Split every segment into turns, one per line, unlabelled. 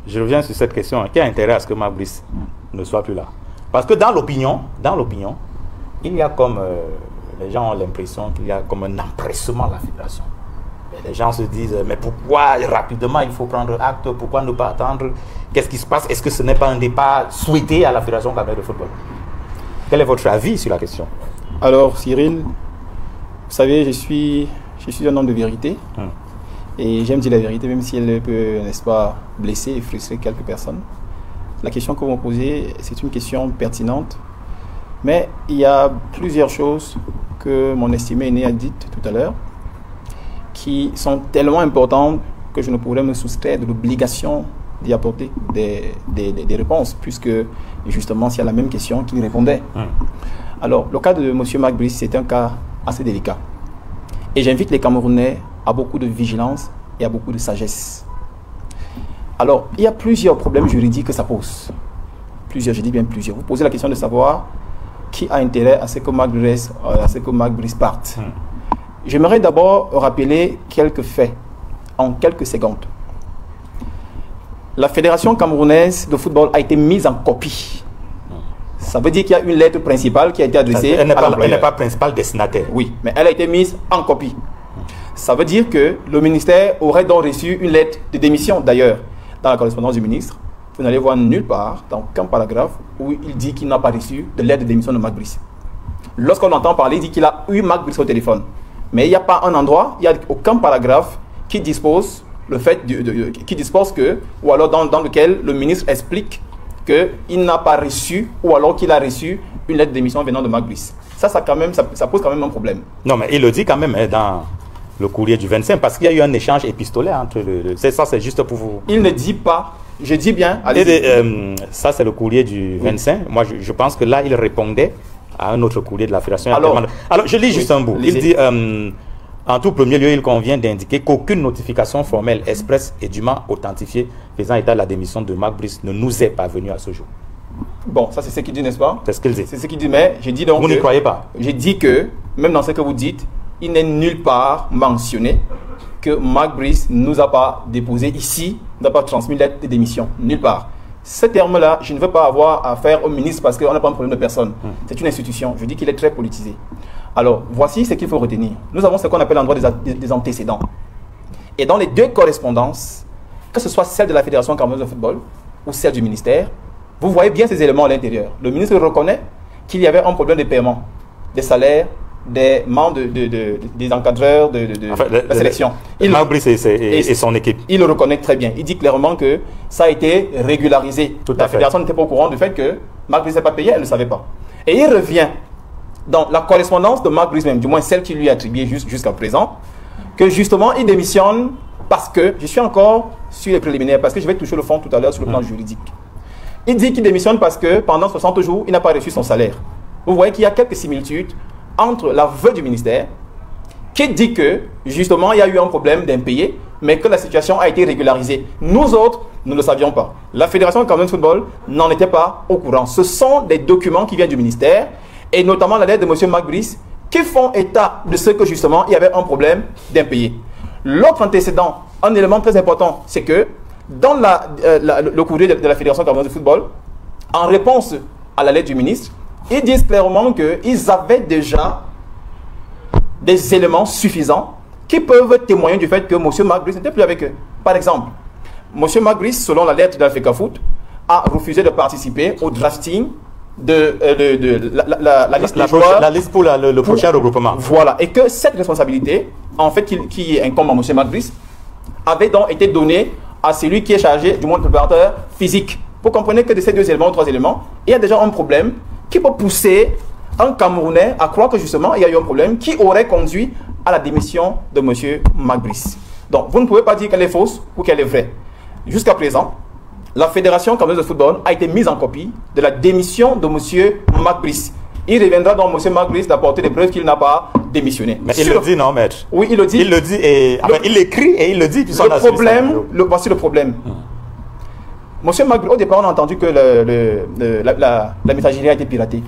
je reviens sur cette question. Quel intérêt à ce que Marc Brice ne soit plus là? Parce que dans l'opinion, il y a comme... les gens ont l'impression qu'il y a comme un empressement à la fédération. Et les gens se disent, mais pourquoi rapidement il faut prendre acte? Pourquoi ne pas attendre? Qu'est-ce qui se passe? Est-ce que ce n'est pas un départ souhaité à la Fédération camerounaise de football? Quel est votre avis sur la question?
Alors, Cyril, vous savez, je suis un homme de vérité. Et j'aime dire la vérité, même si elle peut, n'est-ce pas, blesser et frustrer quelques personnes. La question que vous me posez, c'est une question pertinente. Mais il y a plusieurs choses que mon estimé aîné a dites tout à l'heure qui sont tellement importantes que je ne pourrais me soustraire de l'obligation d'y apporter des réponses, puisque justement c'est à la même question qu'il répondait. Alors, le cas de M. Marc Brice, c'est un cas assez délicat. Et j'invite les Camerounais à beaucoup de vigilance et à beaucoup de sagesse. Alors, il y a plusieurs problèmes juridiques que ça pose. Plusieurs, je dis bien plusieurs. Vous posez la question de savoir qui a intérêt à ce que Marc Brice parte. J'aimerais d'abord rappeler quelques faits en quelques secondes. La Fédération camerounaise de football a été mise en copie. Ça veut dire qu'il y a une lettre principale qui a été adressée à l'employeur.
Elle n'est pas principale destinataire.
Oui, mais elle a été mise en copie. Ça veut dire que le ministère aurait donc reçu une lettre de démission. D'ailleurs, dans la correspondance du ministre, vous n'allez voir nulle part, dans aucun paragraphe, où il dit qu'il n'a pas reçu de lettre de démission de Marc Brice. Lorsqu'on entend parler, il dit qu'il a eu Marc Brice au téléphone. Mais il n'y a pas un endroit, il n'y a aucun paragraphe qui dispose que, ou alors dans lequel le ministre explique qu'il n'a pas reçu, ou alors qu'il a reçu une lettre de démission venant de Marc Brice. Ça pose quand même un problème.
Non, mais il le dit quand même dans le courrier du 25, parce qu'il y a eu un échange épistolaire entre c'est juste pour vous...
Il ne dit pas, je dis bien...
ça, c'est le courrier du 25. Moi, je pense que là, il répondait à un autre courrier de la Fédération. Alors je lis juste un bout. Il dit... en tout premier lieu, il convient d'indiquer qu'aucune notification formelle, expresse et dûment authentifiée faisant état de la démission de Marc Brice ne nous est parvenue à ce jour.
Bon, ça c'est ce qu'il dit, n'est-ce pas?
C'est ce qu'il dit.
C'est ce qu'il dit, mais j'ai dit donc...
Vous n'y croyez pas?
J'ai dit que, même dans ce que vous dites, il n'est nulle part mentionné que Marc Brice ne nous a pas déposé ici, n'a pas transmis lettre de démission. Nulle part. Ce terme-là, je ne veux pas avoir affaire au ministre parce qu'on n'a pas un problème de personne. C'est une institution. Je dis qu'il est très politisé. Alors, voici ce qu'il faut retenir. Nous avons ce qu'on appelle en droit des antécédents. Et dans les deux correspondances, que ce soit celle de la Fédération camerounaise de football ou celle du ministère, vous voyez bien ces éléments à l'intérieur. Le ministre reconnaît qu'il y avait un problème de paiement des salaires des membres des encadreurs de la sélection.
Marc Brice et son équipe.
Il le reconnaît très bien. Il dit clairement que ça a été régularisé. La fédération n'était pas au courant du fait que Marc Brice n'est pas payé, elle ne savait pas. Et il revient dans la correspondance de Marc Brice même, du moins celle qui lui est attribuée jusqu'à présent, que justement il démissionne parce que, je suis encore sur les préliminaires, parce que je vais toucher le fond tout à l'heure sur le plan juridique. Il dit qu'il démissionne parce que pendant 60 jours, il n'a pas reçu son salaire. Vous voyez qu'il y a quelques similitudes entre l'aveu du ministère qui dit que justement il y a eu un problème d'impayé mais que la situation a été régularisée. Nous autres, nous ne le savions pas. La Fédération camerounaise de football n'en était pas au courant. Ce sont des documents qui viennent du ministère et notamment la lettre de M. Marc Brice qui font état de ce que justement il y avait un problème d'impayé. L'autre antécédent, un élément très important, c'est que dans le courrier de la Fédération camerounaise de football, en réponse à la lettre du ministre, ils disent clairement qu'ils avaient déjà des éléments suffisants qui peuvent témoigner du fait que M. Marc Brice n'était plus avec eux. Par exemple, M. Marc Brice, selon la lettre de l'Africa Foot, a refusé de participer au drafting de la liste des joueurs.
La liste pour le prochain regroupement.
Voilà. Et que cette responsabilité, en fait, qui incombe à M. Marc Brice, avait donc été donnée à celui qui est chargé du monde préparateur physique. Vous comprenez que de ces deux éléments, trois éléments, il y a déjà un problème qui peut pousser un Camerounais à croire que justement il y a eu un problème qui aurait conduit à la démission de M. Marc Brice. Donc vous ne pouvez pas dire qu'elle est fausse ou qu'elle est vraie. Jusqu'à présent, la Fédération camerounaise de football a été mise en copie de la démission de M. Marc Brice. Il reviendra donc M. Marc Brice d'apporter des preuves qu'il n'a pas démissionné.
Mais il le dit, non, maître?
Oui, il le dit.
Il le dit et il l'écrit et il le dit.
Voici le problème. Monsieur Marc Brice, au départ, on a entendu que la messagerie a été piratée.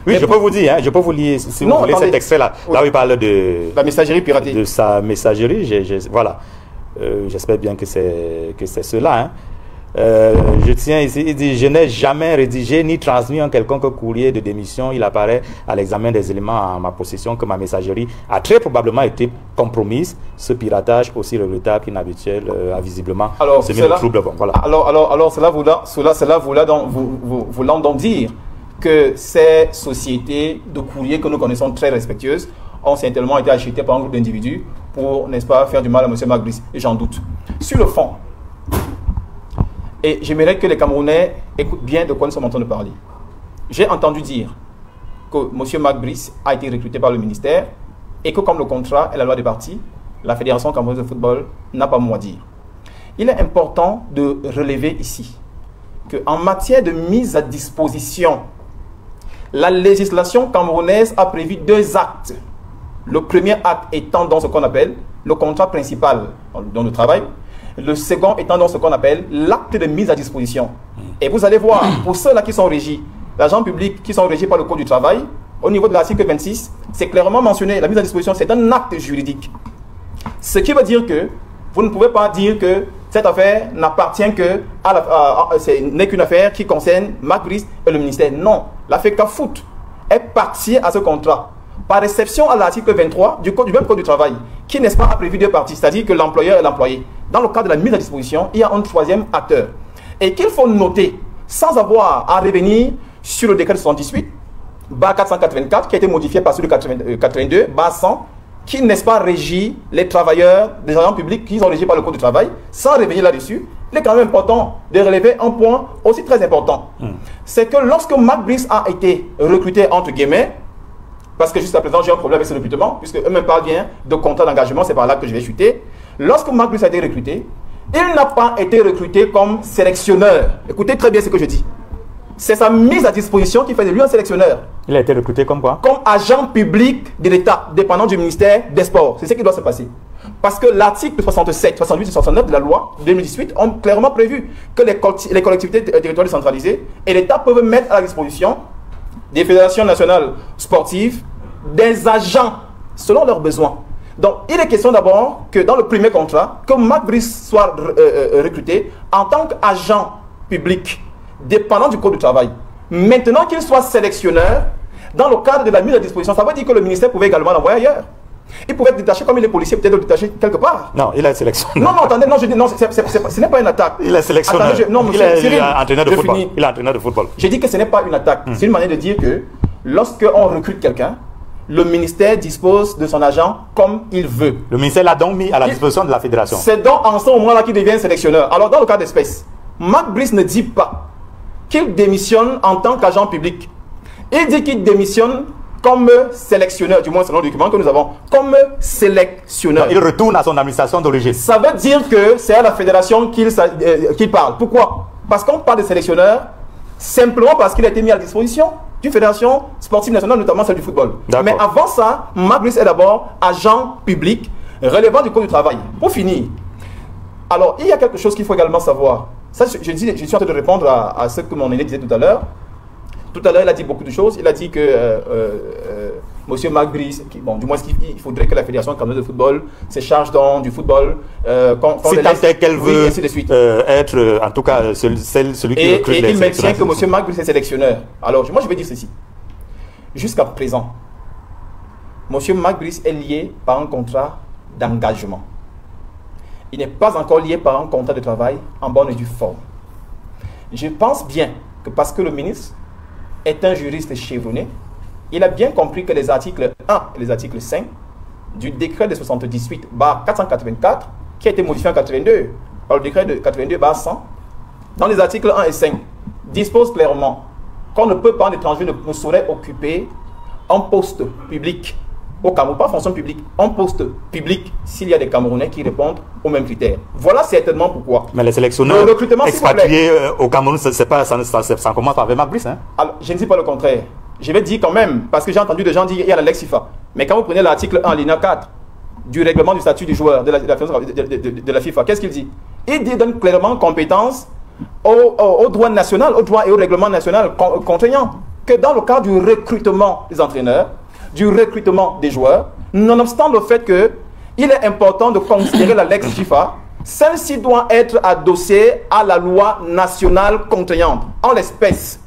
Oui, mais je peux vous dire, hein, je peux vous lire, si vous voulez, cet extrait-là. Là où il parle de
la messagerie piratée.
De sa messagerie, voilà. J'espère bien que c'est cela. Hein. Je tiens ici, il dit, je n'ai jamais rédigé ni transmis un quelconque courrier de démission. Il apparaît à l'examen des éléments en ma possession que ma messagerie a très probablement été compromise. Ce piratage aussi regrettable qu'inhabituel a visiblement semé le trouble. Bon, voilà.
Alors cela voulant donc dire que ces sociétés de courrier que nous connaissons très respectueuses ont certainement été achetées par un groupe d'individus pour, n'est-ce pas, faire du mal à M. Marc Brice, et j'en doute. Sur le fond, et j'aimerais que les Camerounais écoutent bien de quoi nous sommes en train de parler. J'ai entendu dire que M. Marc Brice a été recruté par le ministère et que comme le contrat est la loi des partis, la Fédération camerounaise de football n'a pas mot à dire. Il est important de relever ici qu'en matière de mise à disposition, la législation camerounaise a prévu 2 actes. Le premier acte étant dans ce qu'on appelle le contrat principal dans le travail. Le second étant dans ce qu'on appelle l'acte de mise à disposition. Et vous allez voir, pour ceux-là qui sont régis, l'agent public qui sont régis par le Code du travail, au niveau de l'article 26, c'est clairement mentionné, la mise à disposition, c'est un acte juridique. Ce qui veut dire que vous ne pouvez pas dire que cette affaire n'appartient que n'est qu'une affaire qui concerne Marc Brice et le ministère. Non, la FECAFOOT est partie à ce contrat. Par exception à l'article 23 du même Code du travail, qui n'est-ce pas a prévu 2 parties, c'est-à-dire que l'employeur et l'employé. Dans le cadre de la mise à disposition, il y a un 3e acteur. Et qu'il faut noter, sans avoir à revenir sur le décret de 78, BA 484, qui a été modifié par celui de 82, BA 100, qui n'est-ce pas régit les travailleurs des agents publics qui sont régis par le Code du travail, sans revenir là-dessus, il est quand même important de relever un point aussi très important. C'est que lorsque Marc Brice a été recruté, entre guillemets, parce que jusqu'à présent j'ai un problème avec ce recrutement, puisque eux-mêmes parlent bien de contrat d'engagement, c'est par là que je vais chuter. Lorsque Marc Brice a été recruté, il n'a pas été recruté comme sélectionneur. Écoutez très bien ce que je dis. C'est sa mise à disposition qui fait de lui un sélectionneur.
Il a été recruté comme quoi?
Comme agent public de l'État, dépendant du ministère des Sports. C'est ce qui doit se passer. Parce que l'article 67, 68 et 69 de la loi 2018 ont clairement prévu que les collectivités territoriales décentralisées et l'État peuvent mettre à la disposition des fédérations nationales sportives des agents selon leurs besoins. Donc, il est question d'abord que dans le premier contrat, que Marc Brice soit recruté en tant qu'agent public dépendant du Code du travail. Maintenant qu'il soit sélectionneur, dans le cadre de la mise à disposition, ça veut dire que le ministère pouvait également l'envoyer ailleurs. Il pouvait être détaché comme il est policier, peut-être détaché quelque part.
Non, il est sélectionneur.
Non, attendez, non, je dis, non, ce n'est pas une attaque.
Il est sélectionneur.
Attendez, non,
il est entraîneur de football. Il est entraîneur de football.
J'ai dit que ce n'est pas une attaque. C'est une manière de dire que lorsqu'on recrute quelqu'un, le ministère dispose de son agent comme il veut.
Le ministère l'a donc mis à la disposition de la fédération.
C'est donc en ce moment-là qu'il devient sélectionneur. Alors, dans le cas d'espèce, Marc Brice ne dit pas qu'il démissionne en tant qu'agent public. Il dit qu'il démissionne comme sélectionneur, du moins selon le document que nous avons, comme sélectionneur.
Il retourne à son administration d'origine.
Ça veut dire que c'est à la fédération qu'il parle. Pourquoi? Parce qu'on parle de sélectionneur simplement parce qu'il a été mis à la disposition d'une fédération sportive nationale, notamment celle du football. Mais avant ça, Marc Brice est d'abord agent public relevant du Code du travail. Pour finir, alors il y a quelque chose qu'il faut également savoir. Ça, je suis en train de répondre à ce que mon aîné disait tout à l'heure. Tout à l'heure, il a dit beaucoup de choses. Il a dit que M. Marc Brice, bon, du moins, il faudrait que la Fédération camerounaise de football se charge donc du football.
Si tant est qu'elle veut être, en tout cas, celui qui recrute les sélectionneurs. Et
il maintient que M. Marc Brice est sélectionneur. Alors, moi, je vais dire ceci. Jusqu'à présent, M. Marc Brice est lié par un contrat d'engagement. Il n'est pas encore lié par un contrat de travail en bonne et due forme. Je pense bien que parce que le ministre est un juriste chevronné, il a bien compris que les articles 1 et les articles 5 du décret de 78/484, qui a été modifié en 82, par le décret de 82/100, dans les articles 1 et 5, dispose clairement qu'on ne peut pas, un étranger ne saurait occuper un poste public au Cameroun, pas fonction publique, un poste public s'il y a des Camerounais qui répondent aux mêmes critères. Voilà certainement pourquoi.
Mais les sélectionneurs expatriés au Cameroun, ça commence par avec Marc Brice. Hein?
Alors, je ne dis pas le contraire. Je vais dire quand même, parce que j'ai entendu des gens dire qu'il y a la Lex FIFA. Mais quand vous prenez l'article 1, alinéa 4 du règlement du statut du joueur de la FIFA, qu'est-ce qu'il dit? Il donne clairement compétence au droit national, au droit et au règlement national contraignant que dans le cas du recrutement des entraîneurs, du recrutement des joueurs, nonobstant le fait qu'il est important de considérer la Lex FIFA, celle-ci doit être adossée à la loi nationale contraignante. En l'espèce,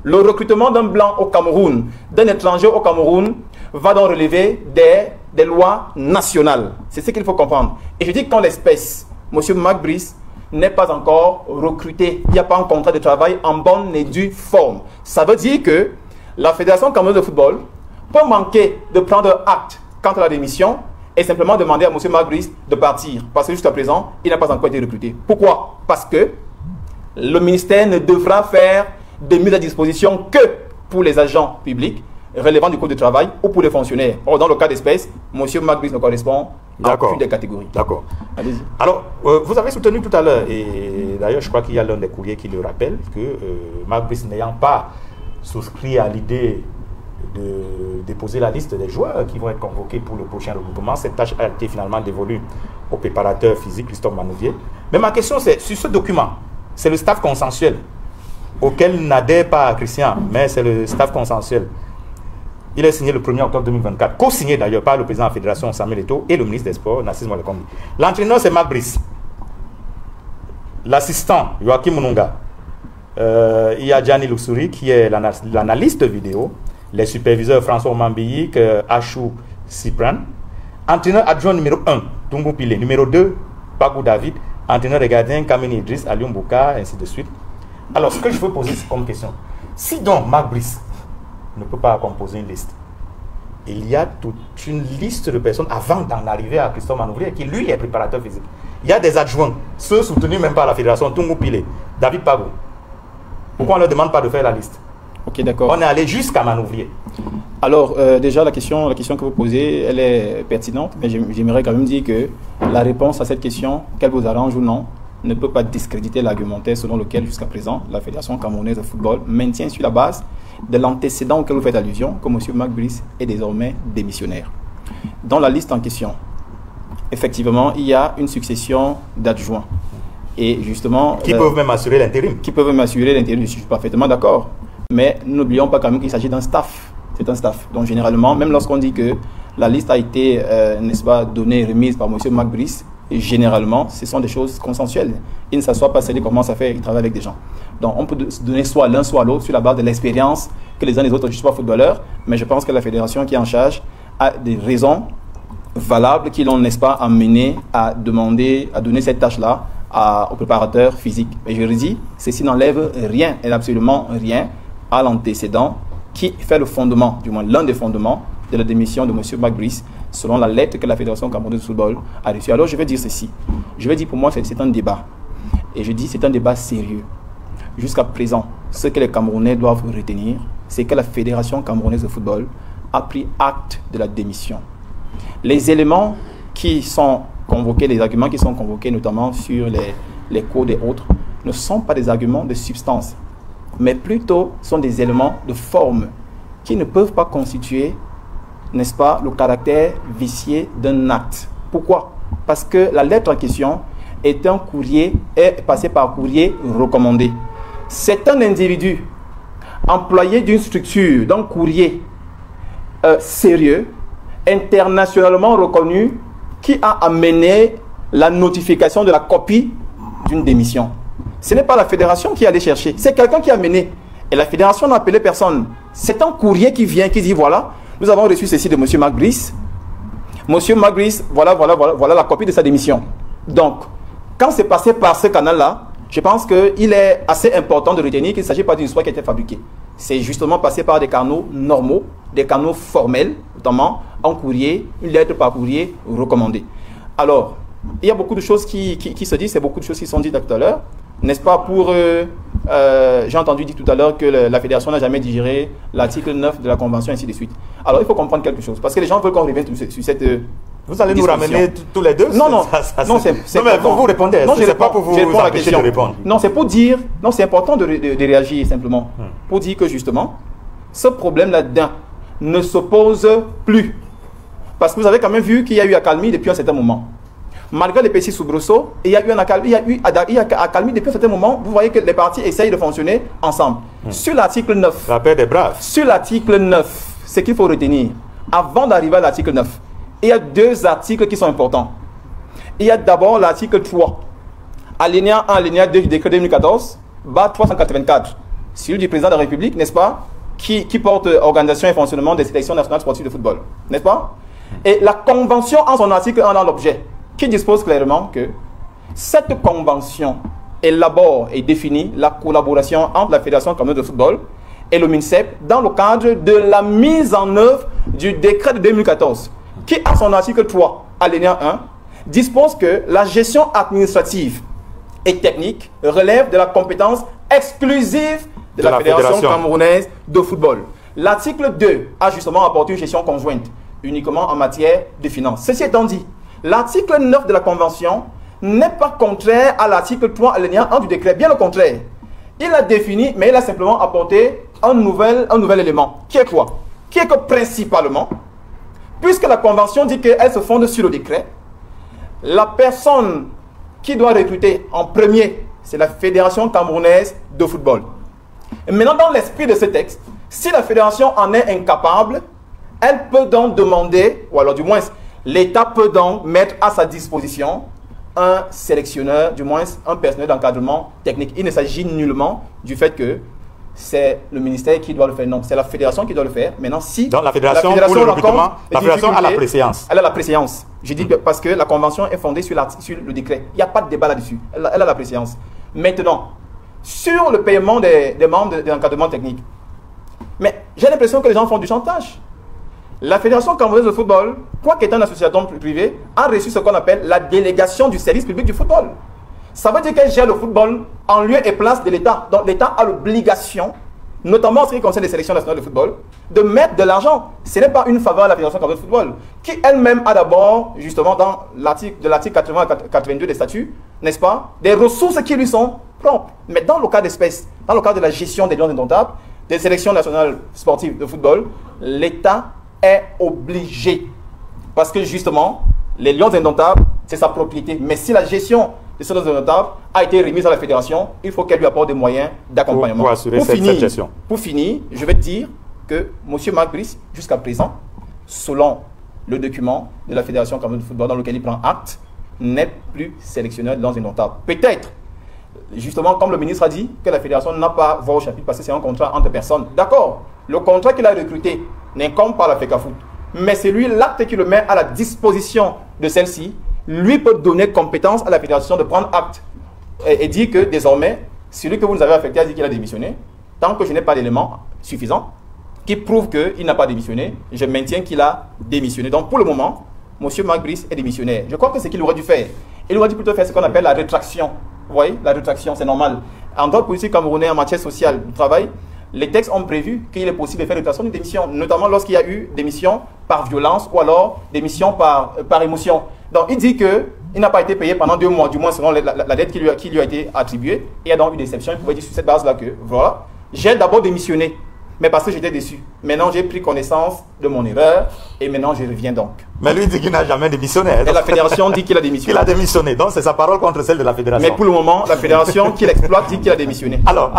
le recrutement d'un blanc au Cameroun, d'un étranger au Cameroun, va donc relever des lois nationales. C'est ce qu'il faut comprendre. Et je dis qu'en l'espèce, M. Mac Brice n'est pas encore recruté. Il n'y a pas un contrat de travail en bonne et due forme. Ça veut dire que la Fédération camerounaise de football peut manquer de prendre acte quant à la démission et simplement demander à M. Mac Brice de partir. Parce que jusqu'à présent, il n'a pas encore été recruté. Pourquoi? Parce que le ministère ne devra faire de mise à disposition que pour les agents publics relevant du code de travail ou pour les fonctionnaires. Or, dans le cas d'espèce, M. Mac Brice ne correspond à aucune des catégories.
D'accord. Allez-y. Alors, vous avez soutenu tout à l'heure, et d'ailleurs, je crois qu'il y a l'un des courriers qui le rappelle, que Mac Brice n'ayant pas souscrit à l'idée de déposer la liste des joueurs qui vont être convoqués pour le prochain regroupement, cette tâche a été finalement dévolue au préparateur physique Christophe Manouvier. Mais ma question, c'est, sur ce document, c'est le staff consensuel auquel n'adhère pas Christian, mais c'est le staff consensuel. Il est signé le 1er octobre 2024, co-signé d'ailleurs par le président de la Fédération Samuel Eto'o et le ministre des Sports Narcisse Molekombi. L'entraîneur c'est Mac Brice. L'assistant Joachim Mununga. Il y a Gianni Luxuri qui est l'analyste vidéo. Les superviseurs François Mambiyik, Achou Sipran. Entraîneur adjoint numéro 1, Tungu Pile. Numéro 2, Pagou David. Entraîneur des gardiens, Kamini Idriss, Aliou Mbouka, ainsi de suite. Alors, ce que je veux poser comme question, si donc Mac Brice ne peut pas composer une liste, il y a toute une liste de personnes avant d'en arriver à Christophe Manouvier qui lui est préparateur physique. Il y a des adjoints, ceux soutenus même par la fédération, Tungu Pile, David Pagou. Pourquoi on ne leur demande pas de faire la liste?
Ok, d'accord.
On est allé jusqu'à Manouvier.
Alors, déjà, la question que vous posez, elle est pertinente, mais j'aimerais quand même dire que la réponse à cette question, qu'elle vous arrange ou non, ne peut pas discréditer l'argumentaire selon lequel, jusqu'à présent, la Fédération camerounaise de football maintient sur la base de l'antécédent auquel vous faites allusion que M. Mac Brice est désormais démissionnaire. Dans la liste en question, effectivement, il y a une succession d'adjoints. Et justement...
Qui peuvent même assurer l'intérim.
Qui peuvent même assurer l'intérim, je suis parfaitement d'accord. Mais n'oublions pas quand même qu'il s'agit d'un staff. C'est un staff. Donc généralement, même lorsqu'on dit que la liste a été, n'est-ce pas, donnée, remise par M. Mac Brice, généralement, ce sont des choses consensuelles. Il ne s'assoit pas, c'est-à-dire commence à faire, il travaille avec des gens. Donc on peut donner soit l'un, soit l'autre sur la base de l'expérience que les uns et les autres. Je ne suis pas footballeur, mais je pense que la fédération qui est en charge a des raisons valables qui l'ont, n'est-ce pas, amené à demander, à donner cette tâche-là au préparateur physique. Et je redis, ceci n'enlève rien, et absolument rien, à l'antécédent qui fait le fondement, du moins l'un des fondements de la démission de M. Mac Brice, selon la lettre que la Fédération camerounaise de football a reçue. Alors je vais dire ceci. Je vais dire pour moi c'est un débat. Et je dis c'est un débat sérieux. Jusqu'à présent, ce que les Camerounais doivent retenir, c'est que la Fédération camerounaise de football a pris acte de la démission. Les éléments qui sont convoqués, les arguments qui sont convoqués, notamment sur les codes et autres, ne sont pas des arguments de substance, mais plutôt sont des éléments de forme qui ne peuvent pas constituer, n'est-ce pas, le caractère vicié d'un acte. Pourquoi? Parce que la lettre en question est un courrier, est passée par courrier recommandé. C'est un individu employé d'une structure, d'un courrier sérieux, internationalement reconnu, qui a amené la notification de la copie d'une démission. Ce n'est pas la fédération qui est allée chercher, c'est quelqu'un qui a mené. Et la fédération n'a appelé personne. C'est un courrier qui vient, qui dit voilà, nous avons reçu ceci de M. Mac Brice. M. Mac Brice, voilà la copie de sa démission. Donc, quand c'est passé par ce canal-là, je pense qu'il est assez important de retenir qu'il ne s'agit pas d'une histoire qui a été fabriquée. C'est justement passé par des canaux normaux, des canaux formels, notamment un courrier, une lettre par courrier recommandée. Alors, il y a beaucoup de choses qui se disent, c'est beaucoup de choses qui sont dites tout à l'heure. N'est-ce pas pour... j'ai entendu dire tout à l'heure que la fédération n'a jamais digéré l'article 9 de la convention, ainsi de suite. Alors, il faut comprendre quelque chose, parce que les gens veulent qu'on revienne sur cette...
Vous allez nous ramener tous les deux?
Non, c'est
mais vous répondez.
Non, je
pas pour vous empêcher de répondre.
Non, c'est pour dire... Non, c'est important de réagir, simplement. Pour dire que, justement, ce problème là-dedans ne s'oppose plus. Parce que vous avez quand même vu qu'il y a eu accalmie depuis un certain moment. Malgré les petits soubresauts, il y a eu accalmie depuis un certain moment. Vous voyez que les partis essayent de fonctionner ensemble. Sur l'article 9...
La paix des braves.
Sur l'article 9, ce qu'il faut retenir, avant d'arriver à l'article 9, il y a deux articles qui sont importants. il y a d'abord l'article 3, alinéa 1, alinéa 2 du décret 2014, bas 384, celui du président de la République, n'est-ce pas, qui porte organisation et fonctionnement des sélections nationales sportives de football, n'est-ce pas? Et la convention en son article 1 dans l'objet, qui dispose clairement que cette convention élabore et définit la collaboration entre la Fédération camerounaise de football et le MINSEP dans le cadre de la mise en œuvre du décret de 2014, qui, à son article 3, alinéa 1, dispose que la gestion administrative et technique relève de la compétence exclusive de la Fédération camerounaise de football. L'article 2 a justement apporté une gestion conjointe, uniquement en matière de finances. Ceci étant dit, l'article 9 de la Convention n'est pas contraire à l'article 3 alinéa 1 du décret, bien au contraire. Il a défini, mais il a simplement apporté un nouvel élément, qui est quoi? Qui est que principalement, puisque la Convention dit qu'elle se fonde sur le décret, la personne qui doit recruter en premier, c'est la Fédération camerounaise de football. Et maintenant, dans l'esprit de ce texte, si la Fédération en est incapable, elle peut donc demander, ou alors du moins, l'État peut donc mettre à sa disposition un sélectionneur, du moins un personnel d'encadrement technique. Il ne s'agit nullement du fait que c'est le ministère qui doit le faire. Non, c'est la fédération qui doit le faire. Maintenant, si
donc la fédération pour le recrutement, la fédération a la préséance.
Elle a la préséance. Je dis parce que la convention est fondée sur le décret. Il n'y a pas de débat là-dessus. Elle a la préséance. Maintenant, sur le paiement des membres de l'encadrement technique, mais j'ai l'impression que les gens font du chantage. La Fédération camerounaise de football, quoi qu'étant une association privée, a reçu ce qu'on appelle la délégation du service public du football. Ça veut dire qu'elle gère le football en lieu et place de l'État. Donc l'État a l'obligation, notamment en ce qui concerne les sélections nationales de football, de mettre de l'argent. Ce n'est pas une faveur à la Fédération camerounaise de football, qui elle-même a d'abord, justement dans l'article 80 à 82 des statuts, n'est-ce pas, des ressources qui lui sont propres. Mais dans le cas d'espèce, dans le cas de la gestion des lions indomptables, des sélections nationales sportives de football, l'État est obligé. Parce que justement, les lions indomptables, c'est sa propriété. Mais si la gestion de ces lions indomptables a été remise à la fédération, il faut qu'elle lui apporte des moyens d'accompagnement.
Pour assurer cette gestion.
Pour finir, je vais te dire que M. Marc Brice, jusqu'à présent, selon le document de la Fédération camerounaise de football dans lequel il prend acte, n'est plus sélectionneur de lions indomptables. Peut-être, justement, comme le ministre a dit, que la fédération n'a pas voix au chapitre parce que c'est un contrat entre personnes. D'accord, le contrat qu'il a recruté n'incombe pas la FECAFOOT, mais c'est lui l'acte qui le met à la disposition de celle-ci, lui peut donner compétence à la fédération de prendre acte et dire que désormais, celui que vous nous avez affecté a dit qu'il a démissionné. Tant que je n'ai pas d'éléments suffisants qui prouvent qu'il n'a pas démissionné, je maintiens qu'il a démissionné. Donc pour le moment, M. Marc Brice est démissionnaire. Je crois que c'est ce qu'il aurait dû faire. Il aurait dû plutôt faire ce qu'on appelle la rétraction. Vous voyez, la rétraction, c'est normal. En droit politique camerounais en matière sociale du travail, les textes ont prévu qu'il est possible de faire rétraction d'une démission, notamment lorsqu'il y a eu démission par violence ou alors démission par émotion. Donc il dit qu'il n'a pas été payé pendant 2 mois, du moins selon la dette qui lui a été attribuée. Il y a donc une déception. Il pouvait dire sur cette base-là que, voilà, j'ai d'abord démissionné, mais parce que j'étais déçu. Maintenant, j'ai pris connaissance de mon erreur et maintenant, je reviens donc.
Mais lui dit qu'il n'a jamais démissionné.
Et la fédération dit qu'il a démissionné.
Il a démissionné, donc c'est sa parole contre celle de la fédération.
Mais pour le moment, la fédération qui l'exploite dit qu'il a démissionné.
Alors.